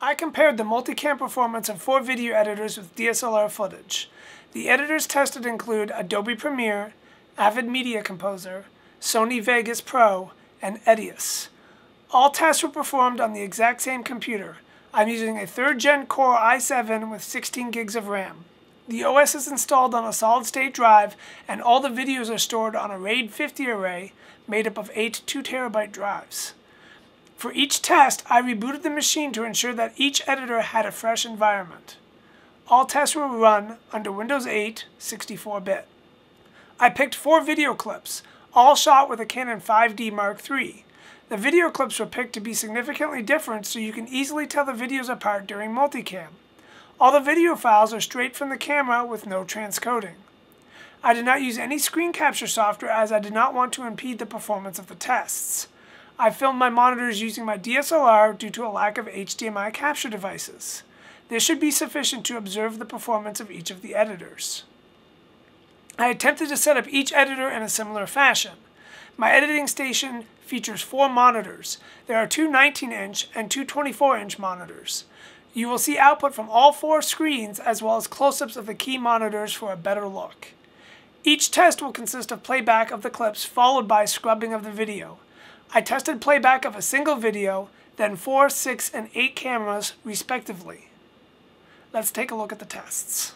I compared the multicam performance of 4 video editors with DSLR footage. The editors tested include Adobe Premiere, Avid Media Composer, Sony Vegas Pro, and Edius. All tests were performed on the exact same computer. I'm using a 3rd Gen Core i7 with 16 gigs of RAM. The OS is installed on a solid-state drive, and all the videos are stored on a RAID 50 array made up of 8 2TB drives. For each test, I rebooted the machine to ensure that each editor had a fresh environment. All tests were run under Windows 8 64-bit. I picked 4 video clips, all shot with a Canon 5D Mark III. The video clips were picked to be significantly different so you can easily tell the videos apart during multicam. All the video files are straight from the camera with no transcoding. I did not use any screen capture software as I did not want to impede the performance of the tests. I filmed my monitors using my DSLR due to a lack of HDMI capture devices. This should be sufficient to observe the performance of each of the editors. I attempted to set up each editor in a similar fashion. My editing station features 4 monitors. There are 2 19-inch and 2 24-inch monitors. You will see output from all 4 screens as well as close-ups of the key monitors for a better look. Each test will consist of playback of the clips followed by scrubbing of the video. I tested playback of a single video, then 4, 6, and 8 cameras respectively. Let's take a look at the tests.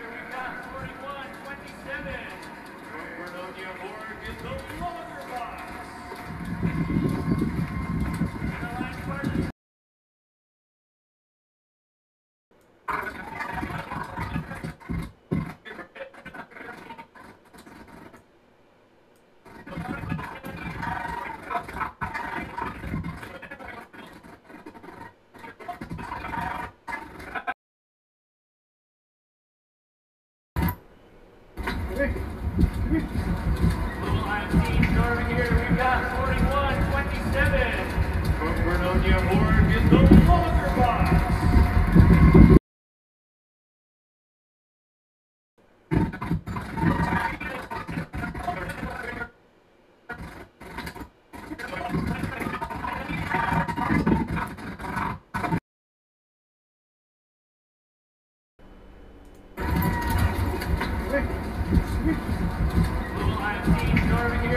We've got 4127. We're on your board is the longer box.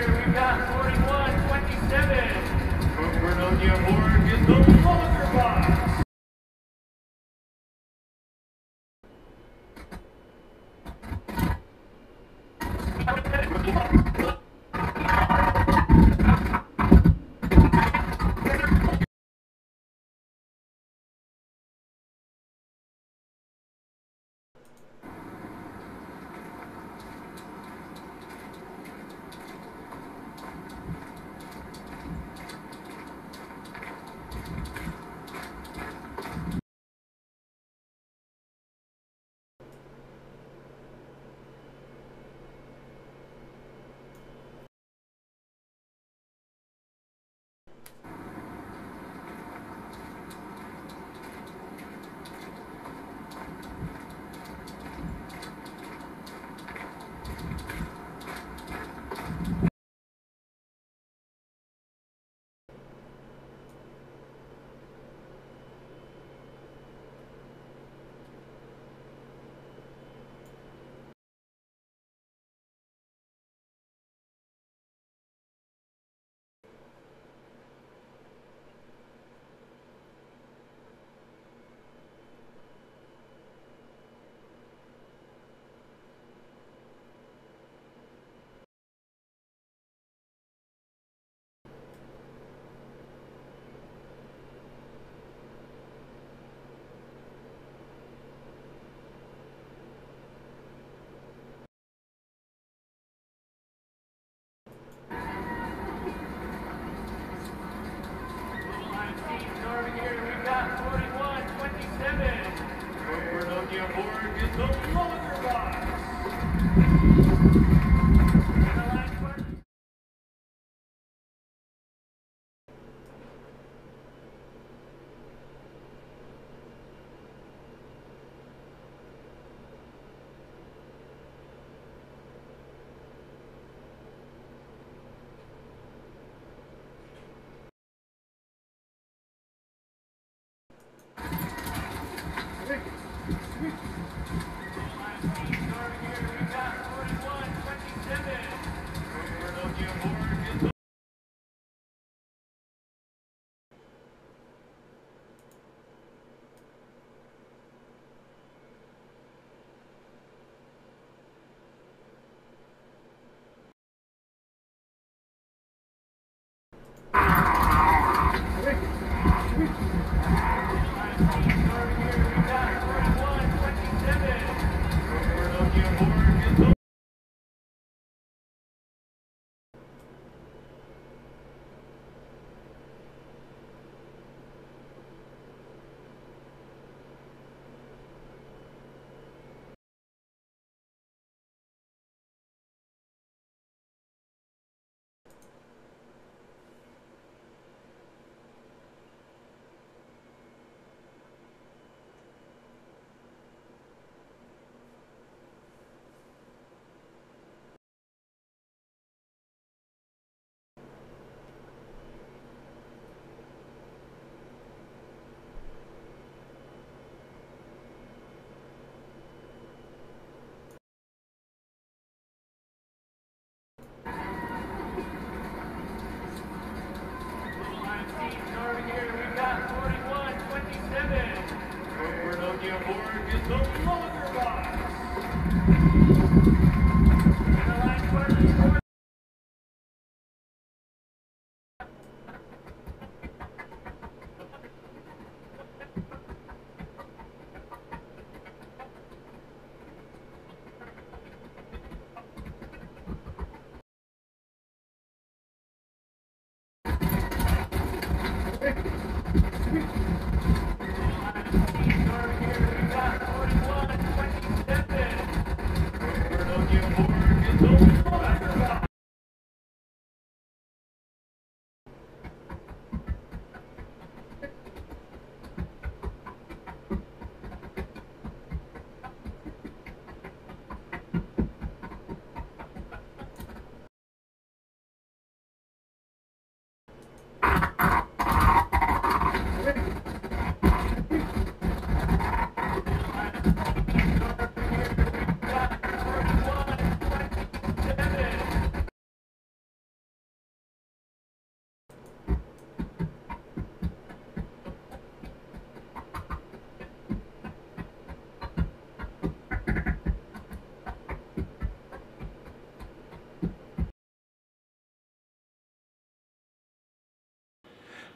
We've got 4127. We're on your board is the longer box.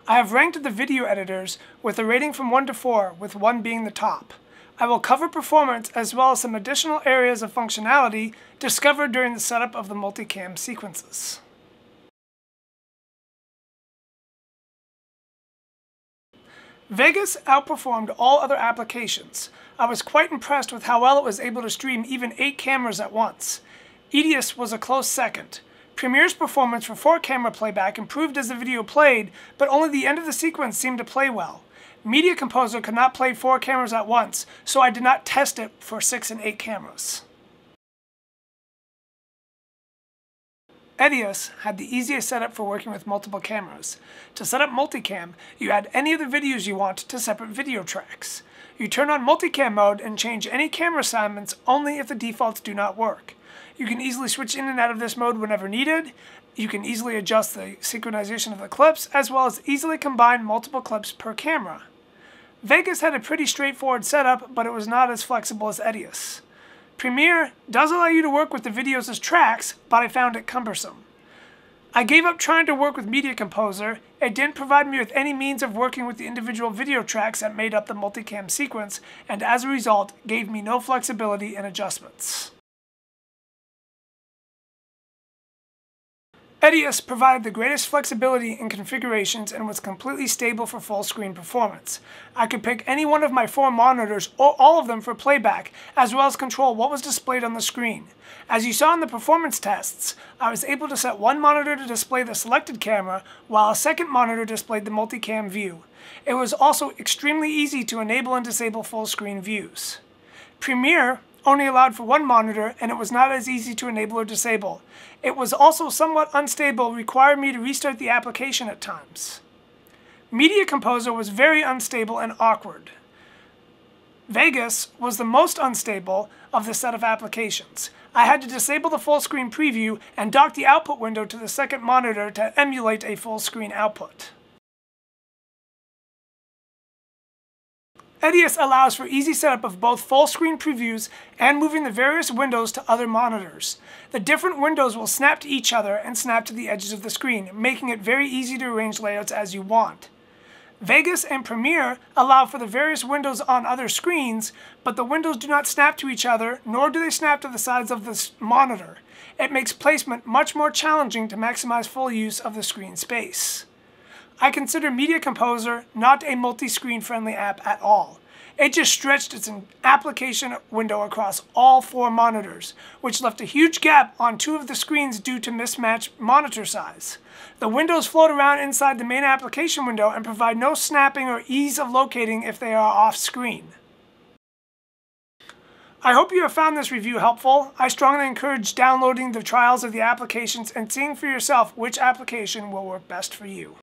I have ranked the video editors with a rating from 1 to 4, with 1 being the top. I will cover performance as well as some additional areas of functionality discovered during the setup of the multicam sequences. Vegas outperformed all other applications. I was quite impressed with how well it was able to stream even 8 cameras at once. Edius was a close second. Premiere's performance for camera playback improved as the video played, but only the end of the sequence seemed to play well. Media Composer could not play 4 cameras at once, so I did not test it for 6 and 8 cameras. Edius had the easiest setup for working with multiple cameras. To set up multicam, you add any of the videos you want to separate video tracks. You turn on multicam mode and change any camera assignments only if the defaults do not work. You can easily switch in and out of this mode whenever needed. You can easily adjust the synchronization of the clips, as well as easily combine multiple clips per camera. Vegas had a pretty straightforward setup, but it was not as flexible as Edius. Premiere does allow you to work with the videos as tracks, but I found it cumbersome. I gave up trying to work with Media Composer. It didn't provide me with any means of working with the individual video tracks that made up the multicam sequence, and as a result, gave me no flexibility in adjustments. Edius provided the greatest flexibility in configurations and was completely stable for full screen performance. I could pick any one of my 4 monitors or all of them for playback, as well as control what was displayed on the screen. As you saw in the performance tests, I was able to set one monitor to display the selected camera, while a second monitor displayed the multicam view. It was also extremely easy to enable and disable full screen views. Premiere only allowed for 1 monitor, and it was not as easy to enable or disable. It was also somewhat unstable, required me to restart the application at times. Media Composer was very unstable and awkward. Vegas was the most unstable of the set of applications. I had to disable the full screen preview and dock the output window to the second monitor to emulate a full screen output. Edius allows for easy setup of both full screen previews and moving the various windows to other monitors. The different windows will snap to each other and snap to the edges of the screen, making it very easy to arrange layouts as you want. Vegas and Premiere allow for the various windows on other screens, but the windows do not snap to each other, nor do they snap to the sides of the monitor. It makes placement much more challenging to maximize full use of the screen space. I consider Media Composer not a multi-screen friendly app at all. It just stretched its application window across all 4 monitors, which left a huge gap on 2 of the screens due to mismatched monitor size. The windows float around inside the main application window and provide no snapping or ease of locating if they are off-screen. I hope you have found this review helpful. I strongly encourage downloading the trials of the applications and seeing for yourself which application will work best for you.